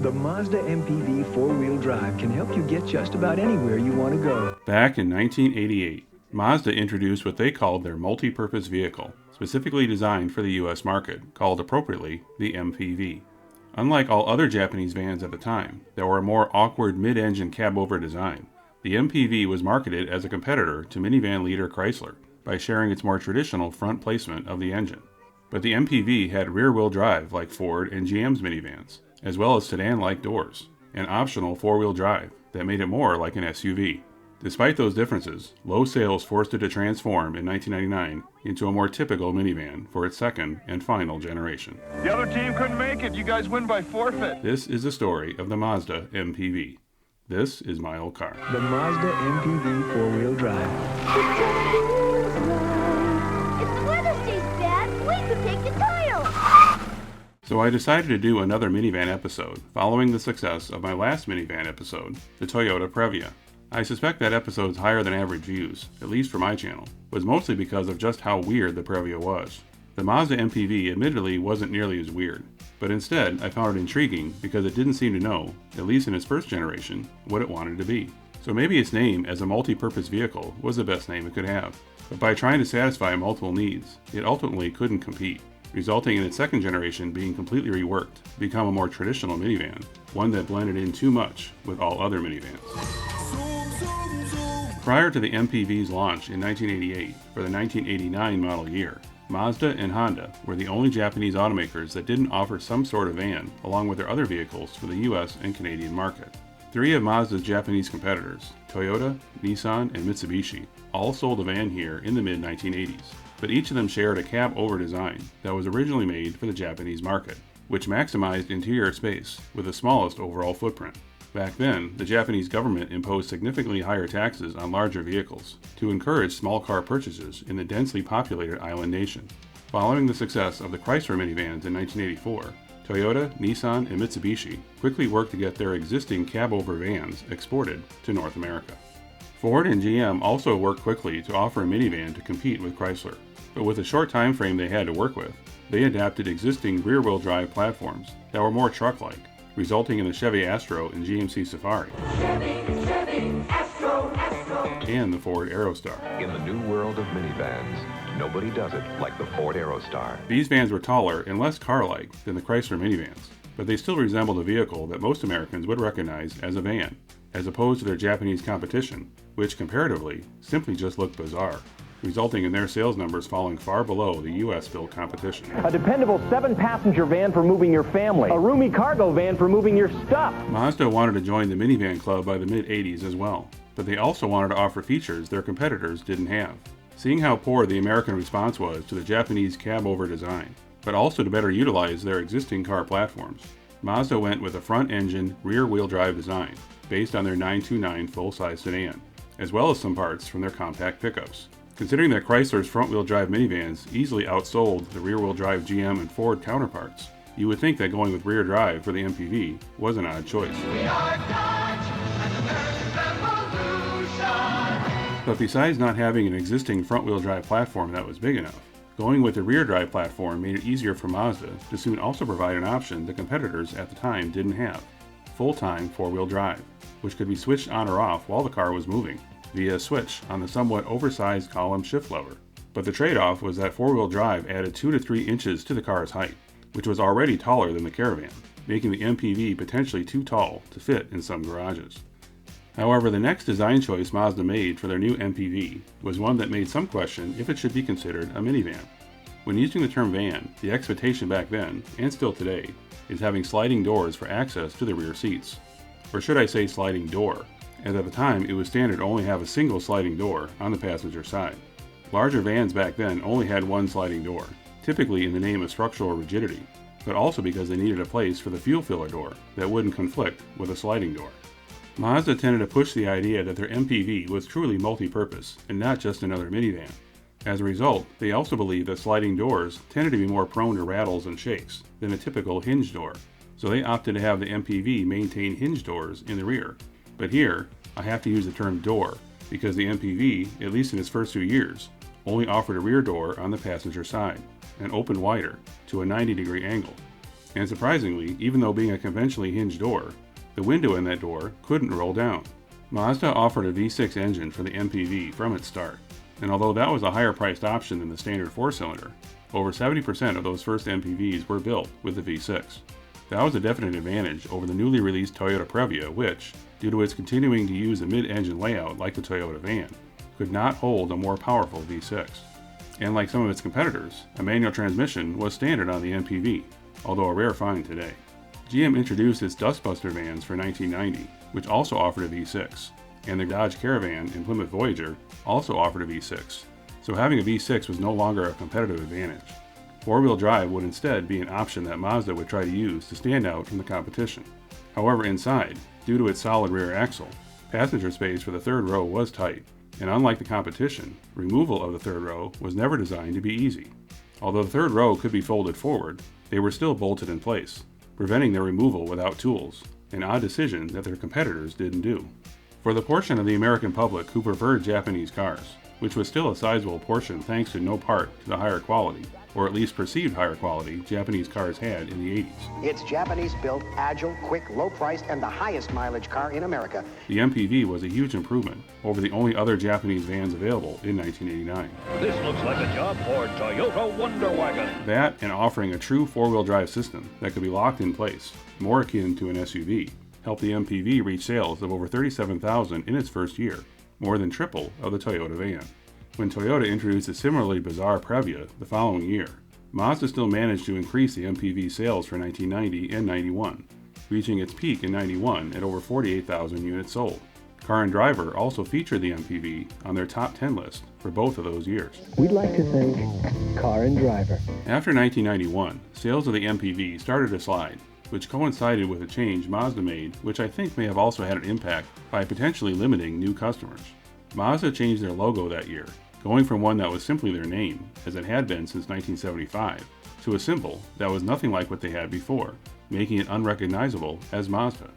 The Mazda MPV four-wheel drive can help you get just about anywhere you want to go. Back in 1988, Mazda introduced what they called their multi-purpose vehicle, specifically designed for the US market, called appropriately the MPV. Unlike all other Japanese vans at the time that were a more awkward mid-engine cab-over design, the MPV was marketed as a competitor to minivan leader Chrysler by sharing its more traditional front placement of the engine. But the MPV had rear-wheel drive like Ford and GM's minivans, as well as sedan-like doors, and optional four-wheel drive that made it more like an SUV. Despite those differences, low sales forced it to transform in 1999 into a more typical minivan for its second and final generation. The other team couldn't make it. You guys win by forfeit. This is the story of the Mazda MPV. This is my old car. The Mazda MPV four-wheel drive. If the weather stays bad, we could take the tile. So I decided to do another minivan episode, following the success of my last minivan episode, the Toyota Previa. I suspect that episode's higher than average views, at least for my channel, was mostly because of just how weird the Previa was. The Mazda MPV admittedly wasn't nearly as weird, but instead I found it intriguing because it didn't seem to know, at least in its first generation, what it wanted to be. So maybe its name as a multi-purpose vehicle was the best name it could have. But by trying to satisfy multiple needs, it ultimately couldn't compete, resulting in its second generation being completely reworked to become a more traditional minivan, one that blended in too much with all other minivans. Prior to the MPV's launch in 1988 for the 1989 model year, Mazda and Honda were the only Japanese automakers that didn't offer some sort of van along with their other vehicles for the US and Canadian market. Three of Mazda's Japanese competitors, Toyota, Nissan, and Mitsubishi, all sold a van here in the mid-1980s, but each of them shared a cab-over design that was originally made for the Japanese market, which maximized interior space with the smallest overall footprint. Back then, the Japanese government imposed significantly higher taxes on larger vehicles to encourage small car purchases in the densely populated island nation. Following the success of the Chrysler minivans in 1984, Toyota, Nissan, and Mitsubishi quickly worked to get their existing cab-over vans exported to North America. Ford and GM also worked quickly to offer a minivan to compete with Chrysler, but with the short time frame they had to work with, they adapted existing rear-wheel drive platforms that were more truck-like, resulting in the Chevy Astro and GMC Safari, and the Ford Aerostar. In the new world of minivans, nobody does it like the Ford Aerostar. These vans were taller and less car-like than the Chrysler minivans, but they still resembled a vehicle that most Americans would recognize as a van, as opposed to their Japanese competition, which comparatively simply just looked bizarre, resulting in their sales numbers falling far below the US-built competition. A dependable 7-passenger van for moving your family. A roomy cargo van for moving your stuff. Mazda wanted to join the minivan club by the mid-80s as well, but they also wanted to offer features their competitors didn't have. Seeing how poor the American response was to the Japanese cab-over design, but also to better utilize their existing car platforms, Mazda went with a front-engine, rear-wheel drive design based on their 929 full-size sedan, as well as some parts from their compact pickups. Considering that Chrysler's front-wheel drive minivans easily outsold the rear-wheel drive GM and Ford counterparts, you would think that going with rear drive for the MPV was an odd choice. But besides not having an existing front-wheel drive platform that was big enough, going with the rear drive platform made it easier for Mazda to soon also provide an option the competitors at the time didn't have: full-time four-wheel drive, which could be switched on or off while the car was moving via a switch on the somewhat oversized column shift lever. But the trade-off was that four-wheel drive added 2 to 3 inches to the car's height, which was already taller than the Caravan, making the MPV potentially too tall to fit in some garages. However, the next design choice Mazda made for their new MPV was one that made some question if it should be considered a minivan. When using the term van, the expectation back then, and still today, is having sliding doors for access to the rear seats. Or should I say sliding door, as at the time it was standard to only have a single sliding door on the passenger side. Larger vans back then only had one sliding door, typically in the name of structural rigidity, but also because they needed a place for the fuel filler door that wouldn't conflict with a sliding door. Mazda tended to push the idea that their MPV was truly multi-purpose and not just another minivan. As a result, they also believed that sliding doors tended to be more prone to rattles and shakes than a typical hinge door, so they opted to have the MPV maintain hinge doors in the rear. But here, I have to use the term door because the MPV, at least in its first few years, only offered a rear door on the passenger side and opened wider to a 90-degree angle. And surprisingly, even though being a conventionally hinged door, the window in that door couldn't roll down. Mazda offered a V6 engine for the MPV from its start, and although that was a higher priced option than the standard 4-cylinder, over 70% of those first MPVs were built with the V6. That was a definite advantage over the newly released Toyota Previa, which, due to its continuing to use a mid-engine layout like the Toyota van, could not hold a more powerful V6. And like some of its competitors, a manual transmission was standard on the MPV, although a rare find today. GM introduced its Dustbuster vans for 1990, which also offered a V6, and the Dodge Caravan and Plymouth Voyager also offered a V6, so having a V6 was no longer a competitive advantage. Four-wheel drive would instead be an option that Mazda would try to use to stand out from the competition. However, inside, due to its solid rear axle, passenger space for the third row was tight, and unlike the competition, removal of the third row was never designed to be easy. Although the third row could be folded forward, they were still bolted in place, preventing their removal without tools, an odd decision that their competitors didn't do. For the portion of the American public who preferred Japanese cars, which was still a sizable portion thanks to no part to the higher quality, or at least perceived higher quality, Japanese cars had in the 80s. It's Japanese-built, agile, quick, low-priced, and the highest mileage car in America. The MPV was a huge improvement over the only other Japanese vans available in 1989. This looks like a job for Toyota Wonder Wagon. That, and offering a true four-wheel drive system that could be locked in place, more akin to an SUV, helped the MPV reach sales of over 37,000 in its first year, more than triple of the Toyota van. When Toyota introduced a similarly bizarre Previa the following year, Mazda still managed to increase the MPV sales for 1990 and 91, reaching its peak in 91 at over 48,000 units sold. Car and Driver also featured the MPV on their top 10 list for both of those years. We'd like to thank Car and Driver. After 1991, sales of the MPV started to slide, which coincided with a change Mazda made, which I think may have also had an impact by potentially limiting new customers. Mazda changed their logo that year, going from one that was simply their name, as it had been since 1975, to a symbol that was nothing like what they had before, making it unrecognizable as Mazda.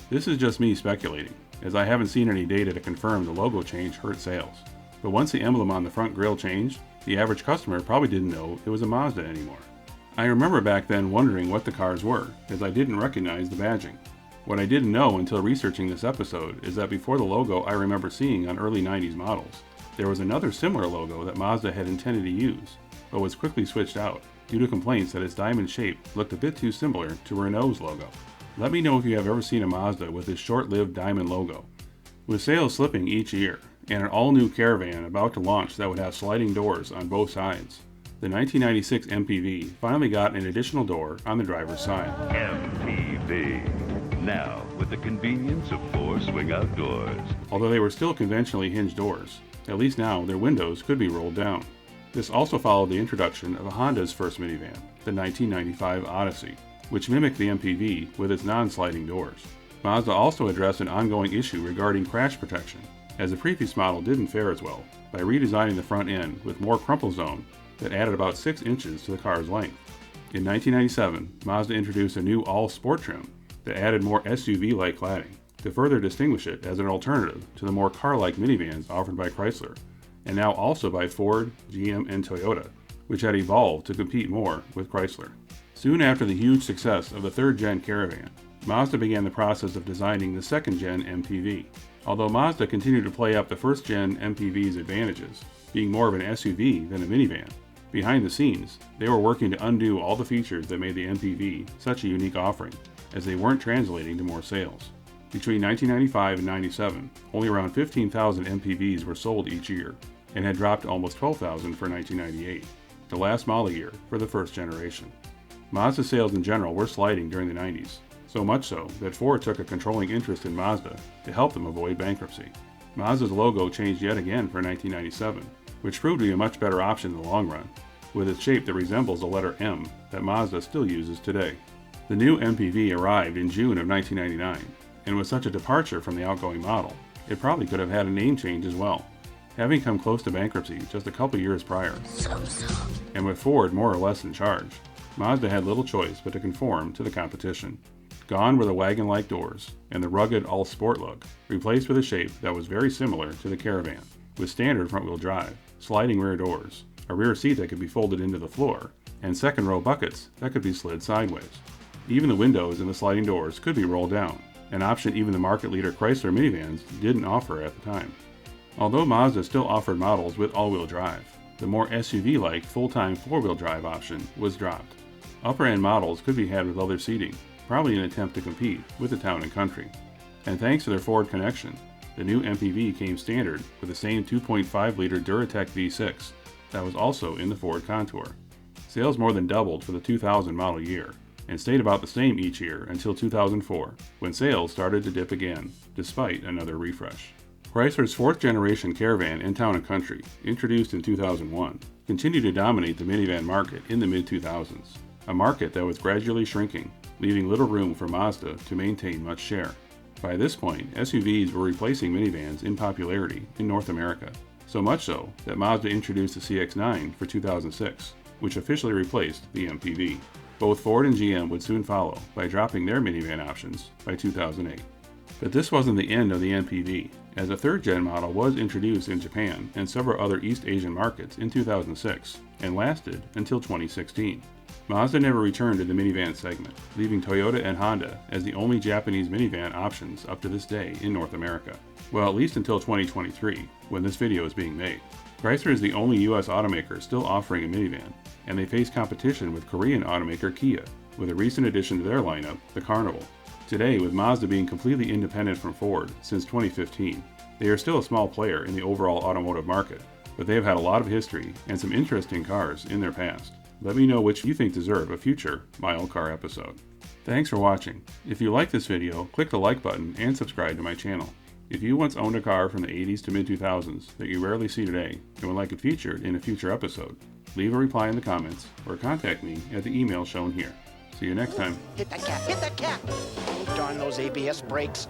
This is just me speculating, as I haven't seen any data to confirm the logo change hurt sales. But once the emblem on the front grille changed, the average customer probably didn't know it was a Mazda anymore. I remember back then wondering what the cars were, as I didn't recognize the badging. What I didn't know until researching this episode is that before the logo I remember seeing on early 90s models, there was another similar logo that Mazda had intended to use, but was quickly switched out due to complaints that its diamond shape looked a bit too similar to Renault's logo. Let me know if you have ever seen a Mazda with this short-lived diamond logo. With sales slipping each year, and an all-new Caravan about to launch that would have sliding doors on both sides, the 1996 MPV finally got an additional door on the driver's side. MPV. Now, with the convenience of 4 swing-out doors. Although they were still conventionally hinged doors, at least now their windows could be rolled down. This also followed the introduction of Honda's first minivan, the 1995 Odyssey, which mimicked the MPV with its non-sliding doors. Mazda also addressed an ongoing issue regarding crash protection, as the previous model didn't fare as well, by redesigning the front end with more crumple zone that added about 6 inches to the car's length. In 1997, Mazda introduced a new all-sport trim that added more SUV-like cladding to further distinguish it as an alternative to the more car-like minivans offered by Chrysler, and now also by Ford, GM, and Toyota, which had evolved to compete more with Chrysler. Soon after the huge success of the third-gen Caravan, Mazda began the process of designing the second-gen MPV. Although Mazda continued to play up the first-gen MPV's advantages, being more of an SUV than a minivan, behind the scenes, they were working to undo all the features that made the MPV such a unique offering, as they weren't translating to more sales. Between 1995 and 97, only around 15,000 MPVs were sold each year, and had dropped to almost 12,000 for 1998, the last model year for the first generation. Mazda sales in general were sliding during the 90s, so much so that Ford took a controlling interest in Mazda to help them avoid bankruptcy. Mazda's logo changed yet again for 1997, which proved to be a much better option in the long run, with its shape that resembles the letter M that Mazda still uses today. The new MPV arrived in June of 1999, and was such a departure from the outgoing model, it probably could have had a name change as well, having come close to bankruptcy just a couple years prior. And with Ford more or less in charge, Mazda had little choice but to conform to the competition. Gone were the wagon-like doors, and the rugged all-sport look, replaced with a shape that was very similar to the Caravan, with standard front-wheel drive, sliding rear doors, a rear seat that could be folded into the floor, and second-row buckets that could be slid sideways. Even the windows and the sliding doors could be rolled down, an option even the market leader Chrysler minivans didn't offer at the time. Although Mazda still offered models with all-wheel drive, the more SUV-like full-time four-wheel drive option was dropped. Upper-end models could be had with leather seating, probably in an attempt to compete with the Town & Country. And thanks to their Ford connection, the new MPV came standard with the same 2.5-liter Duratec V6 that was also in the Ford Contour. Sales more than doubled for the 2000 model year, and stayed about the same each year until 2004, when sales started to dip again, despite another refresh. Chrysler's fourth-generation Caravan and Town & Country, introduced in 2001, continued to dominate the minivan market in the mid-2000s, a market that was gradually shrinking, leaving little room for Mazda to maintain much share. By this point, SUVs were replacing minivans in popularity in North America, so much so that Mazda introduced the CX-9 for 2006, which officially replaced the MPV. Both Ford and GM would soon follow by dropping their minivan options by 2008. But this wasn't the end of the MPV, as a third-gen model was introduced in Japan and several other East Asian markets in 2006, and lasted until 2016. Mazda never returned to the minivan segment, leaving Toyota and Honda as the only Japanese minivan options up to this day in North America. Well, at least until 2023, when this video is being made. Chrysler is the only US automaker still offering a minivan, and they face competition with Korean automaker Kia, with a recent addition to their lineup, the Carnival. Today, with Mazda being completely independent from Ford since 2015, they are still a small player in the overall automotive market, but they have had a lot of history and some interesting cars in their past. Let me know which you think deserve a future My Old Car episode. Thanks for watching. If you like this video, click the like button and subscribe to my channel. If you once owned a car from the 80s to mid-2000s that you rarely see today and would like it featured in a future episode, leave a reply in the comments or contact me at the email shown here. See you next time. Hit that cat, hit that cat! Oh, darn those ABS brakes.